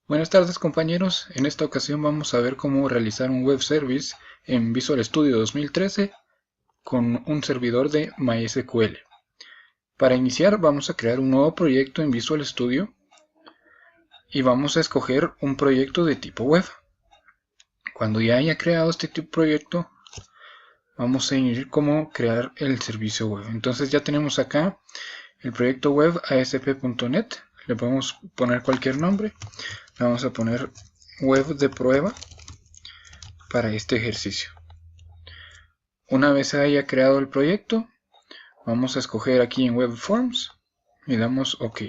Buenas tardes compañeros, en esta ocasión vamos a ver cómo realizar un web service en Visual Studio 2013 con un servidor de MySQL. Para iniciar vamos a crear un nuevo proyecto en Visual Studio y vamos a escoger un proyecto de tipo web. Cuando ya haya creado este tipo de proyecto vamos a ir cómo crear el servicio web. Entonces ya tenemos acá el proyecto web ASP.NET, le podemos poner cualquier nombre, le vamos a poner web de prueba para este ejercicio. Una vez se haya creado el proyecto, vamos a escoger aquí en Web Forms y damos OK.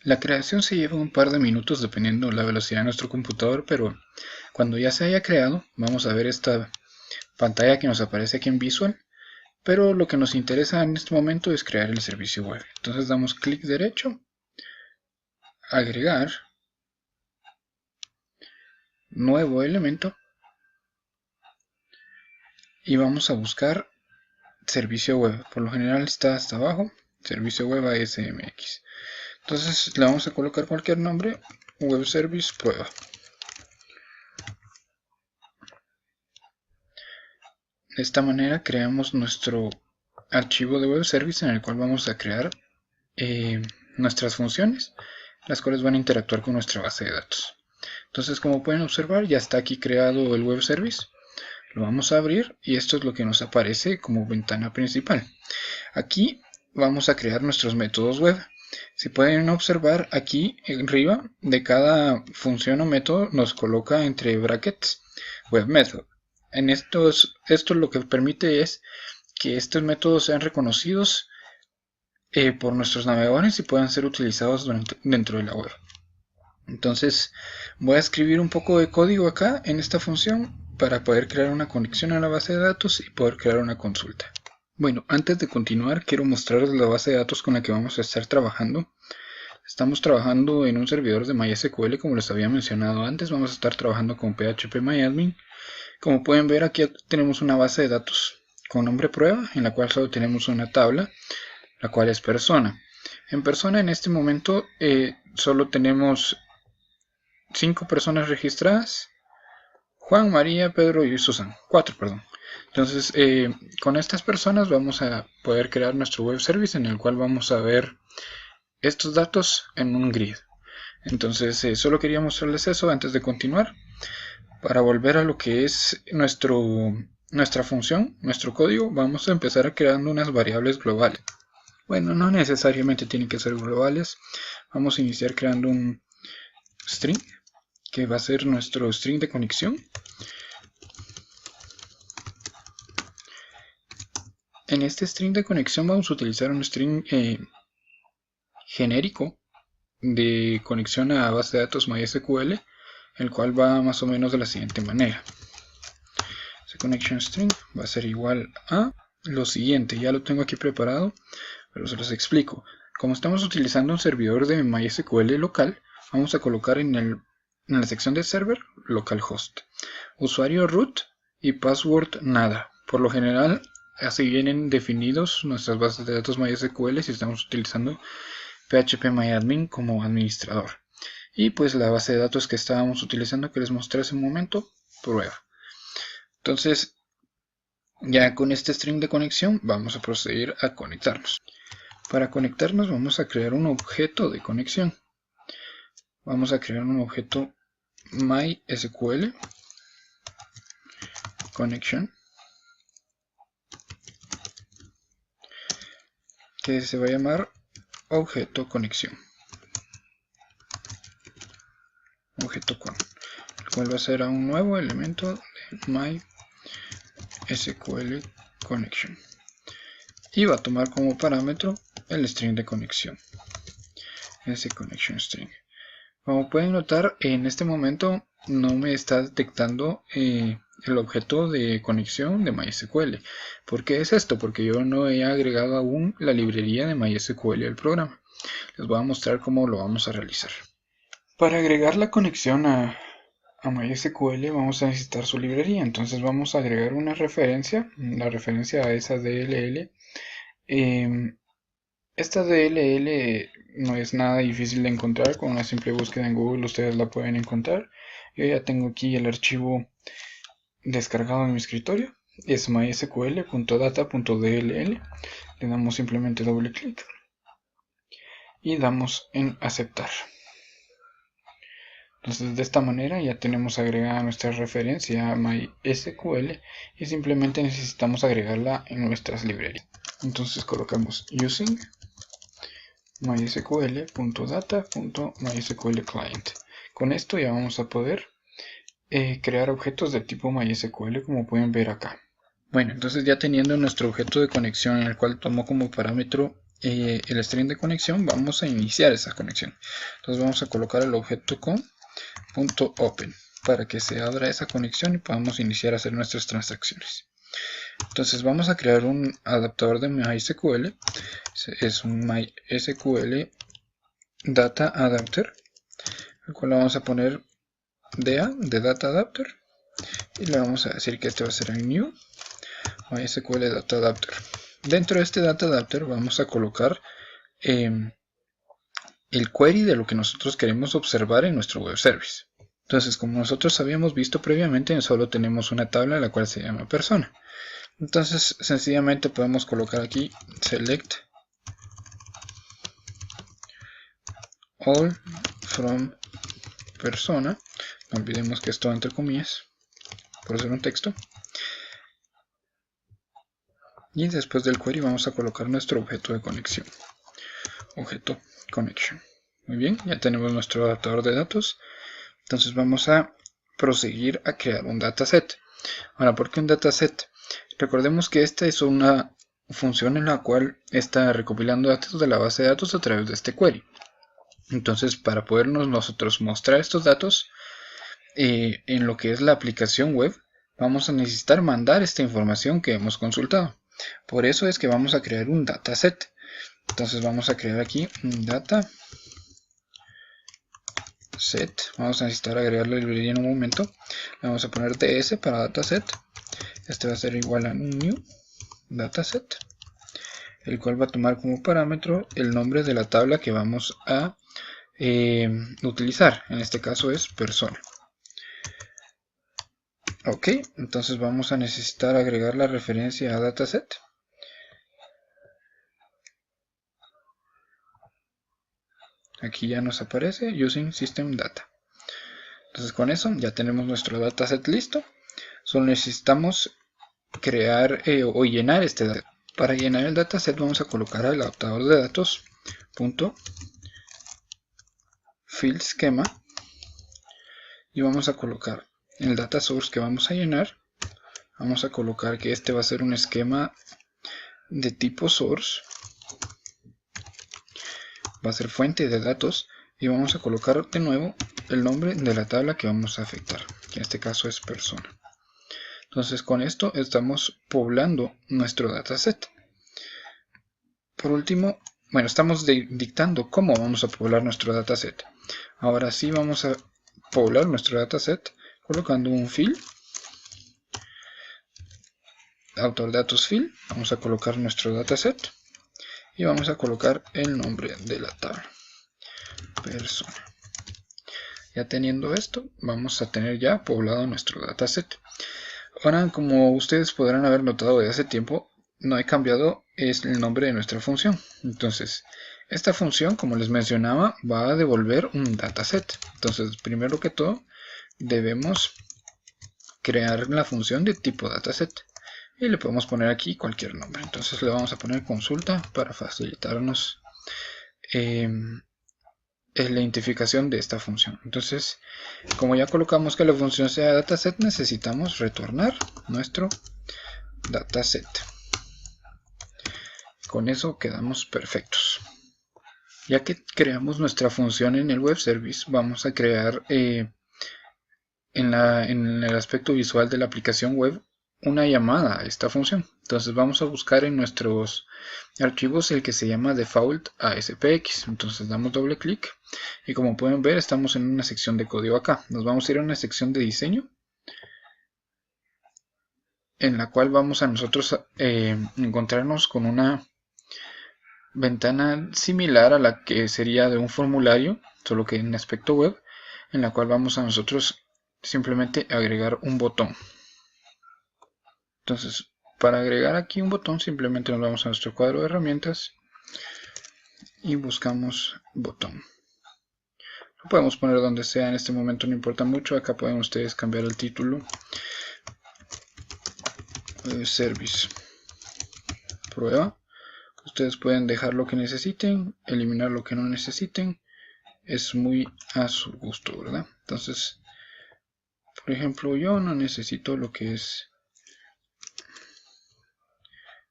La creación se lleva un par de minutos dependiendo de la velocidad de nuestro computador, pero cuando ya se haya creado, vamos a ver esta pantalla que nos aparece aquí en Visual, pero lo que nos interesa en este momento es crear el servicio web. Entonces damos clic derecho, agregar, nuevo elemento, y vamos a buscar servicio web. Por lo general está hasta abajo, servicio web ASMX. Entonces le vamos a colocar cualquier nombre, web service prueba. De esta manera creamos nuestro archivo de web service en el cual vamos a crear nuestras funciones, las cuales van a interactuar con nuestra base de datos. Entonces, como pueden observar, ya está aquí creado el web service. Lo vamos a abrir y esto es lo que nos aparece como ventana principal. Aquí vamos a crear nuestros métodos web. Si pueden observar, aquí arriba de cada función o método nos coloca entre brackets web method. En esto lo que permite es que estos métodos sean reconocidos por nuestros navegadores y puedan ser utilizados dentro de la web. Entonces voy a escribir un poco de código acá en esta función para poder crear una conexión a la base de datos y poder crear una consulta. Bueno, antes de continuar quiero mostrarles la base de datos con la que vamos a estar trabajando. Estamos trabajando en un servidor de MySQL, como les había mencionado antes. Vamos a estar trabajando con PHPMyAdmin. Como pueden ver, aquí tenemos una base de datos con nombre prueba, en la cual solo tenemos una tabla, la cual es persona. En persona en este momento solo tenemos 5 personas registradas: Juan, María, Pedro y Susan. 4, perdón. Entonces, con estas personas vamos a poder crear nuestro web service en el cual vamos a ver estos datos en un grid. Entonces, solo quería mostrarles eso antes de continuar. Para volver a lo que es nuestra función, nuestro código, vamos a empezar creando unas variables globales. Bueno, no necesariamente tienen que ser globales. Vamos a iniciar creando un string, que va a ser nuestro string de conexión. En este string de conexión vamos a utilizar un string genérico de conexión a base de datos MySQL, el cual va más o menos de la siguiente manera. Ese connection string va a ser igual a lo siguiente. Ya lo tengo aquí preparado, pero se los explico. Como estamos utilizando un servidor de MySQL local, vamos a colocar en la sección de server localhost, usuario root y password nada. Por lo general así vienen definidos nuestras bases de datos MySQL si estamos utilizando PHPMyAdmin como administrador. Y pues la base de datos que estábamos utilizando, que les mostré hace un momento, prueba. Entonces, ya con este string de conexión vamos a proceder a conectarnos. Para conectarnos vamos a crear un objeto de conexión. Vamos a crear un objeto MySQL connection, que se va a llamar objeto conexión, objeto con, el cual va a ser a un nuevo elemento de MySQL connection y va a tomar como parámetro el string de conexión, ese connection string. Como pueden notar, en este momento no me está detectando el objeto de conexión de MySQL. ¿Por qué es esto? Porque yo no he agregado aún la librería de MySQL al programa. Les voy a mostrar cómo lo vamos a realizar. Para agregar la conexión a MySQL vamos a necesitar su librería. Entonces vamos a agregar una referencia, la referencia a esa DLL. Esta DLL no es nada difícil de encontrar. Con una simple búsqueda en Google ustedes la pueden encontrar. Yo ya tengo aquí el archivo descargado en mi escritorio. Es mysql.data.dll. Le damos simplemente doble clic y damos en aceptar. Entonces de esta manera ya tenemos agregada nuestra referencia a MySQL y simplemente necesitamos agregarla en nuestras librerías. Entonces colocamos using mysql.data.mysqlclient. Con esto ya vamos a poder crear objetos de tipo MySQL, como pueden ver acá. Bueno, entonces ya teniendo nuestro objeto de conexión en el cual tomó como parámetro el string de conexión, vamos a iniciar esa conexión. Entonces vamos a colocar el objeto com.open para que se abra esa conexión y podamos iniciar a hacer nuestras transacciones. Entonces vamos a crear un adaptador de MySQL. Es un MySQL Data Adapter, el cual le vamos a poner DA de Data Adapter y le vamos a decir que este va a ser el new MySQL Data Adapter. Dentro de este Data Adapter vamos a colocar el query de lo que nosotros queremos observar en nuestro web service. Entonces, como nosotros habíamos visto previamente, solo tenemos una tabla la cual se llama persona. Entonces, sencillamente podemos colocar aquí select all from persona. No olvidemos que esto entre comillas por ser un texto. Y después del query vamos a colocar nuestro objeto de conexión. Objeto connection. Muy bien, ya tenemos nuestro adaptador de datos. Entonces vamos a proseguir a crear un dataset. Ahora, ¿por qué un dataset? Recordemos que esta es una función en la cual está recopilando datos de la base de datos a través de este query. Entonces, para podernos nosotros mostrar estos datos en lo que es la aplicación web, vamos a necesitar mandar esta información que hemos consultado. Por eso es que vamos a crear un dataset. Entonces vamos a crear aquí un dataset. Vamos a necesitar agregar la librería en un momento. Le vamos a poner ds para dataset. Este va a ser igual a un new dataset, el cual va a tomar como parámetro el nombre de la tabla que vamos a utilizar. En este caso es persona. Ok, entonces vamos a necesitar agregar la referencia a dataset. Aquí ya nos aparece using system data. Entonces con eso ya tenemos nuestro dataset listo. Solo necesitamos crear o llenar este dataset. Para llenar el dataset vamos a colocar al adaptador de datos field schema y vamos a colocar el data source que vamos a llenar. Vamos a colocar que este va a ser un esquema de tipo source, va a ser fuente de datos, y vamos a colocar de nuevo el nombre de la tabla que vamos a afectar, que en este caso es persona. Entonces con esto estamos poblando nuestro dataset. Por último, bueno, estamos dictando cómo vamos a poblar nuestro dataset. Ahora sí vamos a poblar nuestro dataset colocando un field, autor datos field. Vamos a colocar nuestro dataset y vamos a colocar el nombre de la tabla, persona. Ya teniendo esto, vamos a tener ya poblado nuestro dataset. Ahora, como ustedes podrán haber notado de hace tiempo, no he cambiado el nombre de nuestra función. Entonces, esta función, como les mencionaba, va a devolver un dataset. Entonces, primero que todo, debemos crear la función de tipo dataset. Y le podemos poner aquí cualquier nombre. Entonces le vamos a poner consulta para facilitarnos la identificación de esta función. Entonces, como ya colocamos que la función sea dataset, necesitamos retornar nuestro dataset. Con eso quedamos perfectos. Ya que creamos nuestra función en el web service, vamos a crear en el aspecto visual de la aplicación web una llamada a esta función. Entonces vamos a buscar en nuestros archivos el que se llama default ASPX. Entonces damos doble clic y como pueden ver estamos en una sección de código acá. Nos vamos a ir a una sección de diseño en la cual vamos a nosotros encontrarnos con ventana similar a la que sería de un formulario, solo que en aspecto web, en la cual vamos a nosotros simplemente agregar un botón. Entonces, para agregar aquí un botón, simplemente nos vamos a nuestro cuadro de herramientas y buscamos botón. Lo podemos poner donde sea, en este momento no importa mucho. Acá pueden ustedes cambiar el título. Service prueba. Ustedes pueden dejar lo que necesiten, eliminar lo que no necesiten. Es muy a su gusto, ¿verdad? Entonces, por ejemplo, yo no necesito lo que es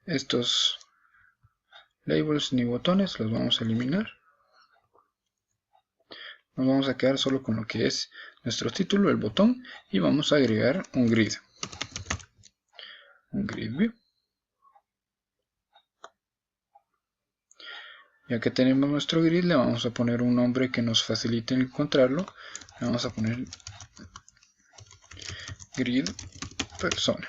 estos labels ni botones, los vamos a eliminar. Nos vamos a quedar solo con lo que es nuestro título, el botón, y vamos a agregar un grid view. Ya que tenemos nuestro grid, le vamos a poner un nombre que nos facilite encontrarlo. Le vamos a poner grid persona.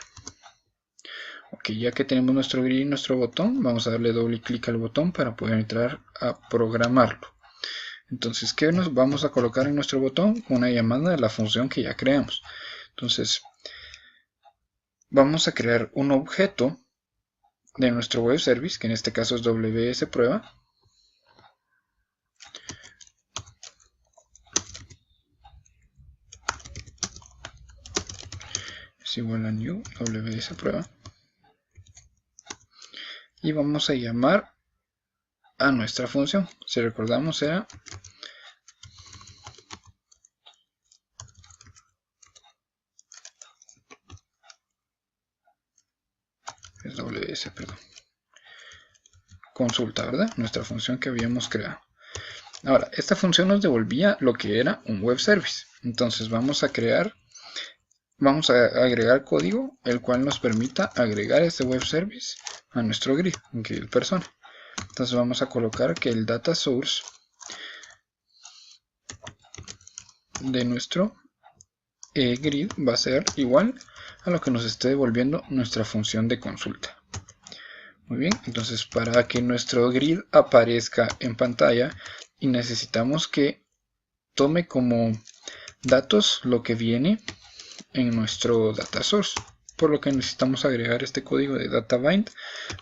Ok, ya que tenemos nuestro grid y nuestro botón, vamos a darle doble clic al botón para poder entrar a programarlo. Entonces, ¿qué nos vamos a colocar en nuestro botón? Una llamada de la función que ya creamos. Entonces, vamos a crear un objeto de nuestro web service, que en este caso es WS prueba. Es igual a new WS prueba. Y vamos a llamar a nuestra función. Si recordamos era WS, perdón. Consulta, ¿verdad? Nuestra función que habíamos creado. Ahora, esta función nos devolvía lo que era un web service. Entonces vamos a agregar código el cual nos permita agregar este web service a nuestro grid persona. Entonces vamos a colocar que el data source de nuestro grid va a ser igual a lo que nos esté devolviendo nuestra función de consulta. Muy bien, entonces para que nuestro grid aparezca en pantalla, y necesitamos que tome como datos lo que viene en nuestro data source, por lo que necesitamos agregar este código de data bind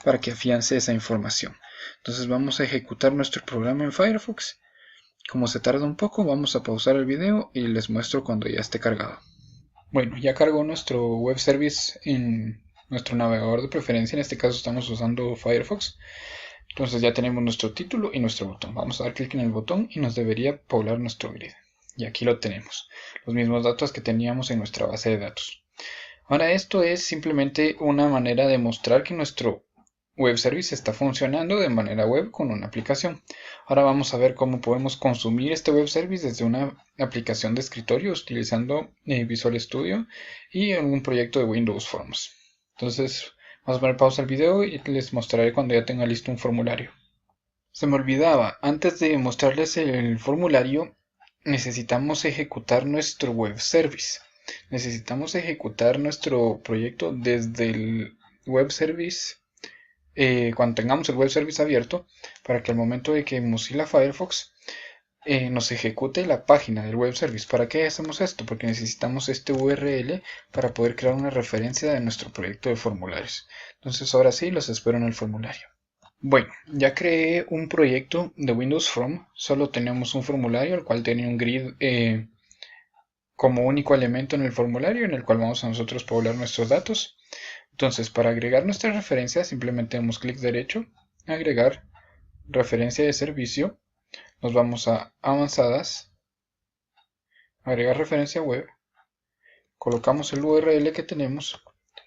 para que afiance esa información. Entonces vamos a ejecutar nuestro programa en Firefox. Como se tarda un poco, vamos a pausar el video y les muestro cuando ya esté cargado. Bueno, ya cargó nuestro web service en nuestro navegador de preferencia. En este caso estamos usando Firefox. Entonces ya tenemos nuestro título y nuestro botón. Vamos a dar clic en el botón y nos debería poblar nuestro grid. Y aquí lo tenemos. Los mismos datos que teníamos en nuestra base de datos. Ahora esto es simplemente una manera de mostrar que nuestro web service está funcionando de manera web con una aplicación. Ahora vamos a ver cómo podemos consumir este web service desde una aplicación de escritorio utilizando Visual Studio y algún proyecto de Windows Forms. Entonces vamos a poner pausa al video y les mostraré cuando ya tenga listo un formulario. Se me olvidaba, antes de mostrarles el formulario necesitamos ejecutar nuestro web service. Necesitamos ejecutar nuestro proyecto desde el web service cuando tengamos el web service abierto, para que al momento de que Mozilla Firefox nos ejecute la página del web service. ¿Para qué hacemos esto? Porque necesitamos este URL para poder crear una referencia de nuestro proyecto de formularios. Entonces ahora sí, los espero en el formulario. Bueno, ya creé un proyecto de Windows Form. Solo tenemos un formulario, el cual tiene un grid como único elemento en el formulario, en el cual vamos a nosotros poblar nuestros datos. Entonces, para agregar nuestra referencia, simplemente damos clic derecho, agregar referencia de servicio, nos vamos a avanzadas, agregar referencia web, colocamos el URL que tenemos,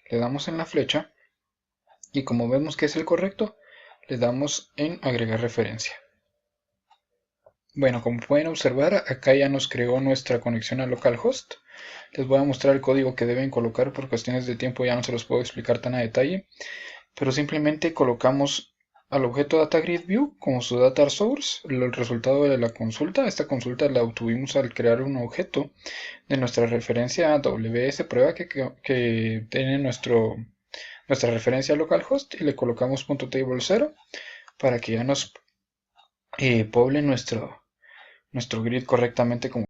le damos en la flecha y como vemos que es el correcto, le damos en agregar referencia. Bueno, como pueden observar, acá ya nos creó nuestra conexión a localhost. Les voy a mostrar el código que deben colocar, por cuestiones de tiempo ya no se los puedo explicar tan a detalle, pero simplemente colocamos al objeto DataGridView como su data source, el resultado de la consulta. Esta consulta la obtuvimos al crear un objeto de nuestra referencia WS prueba que tiene nuestra referencia localhost y le colocamos .table0. para que ya nos poble nuestro grid correctamente como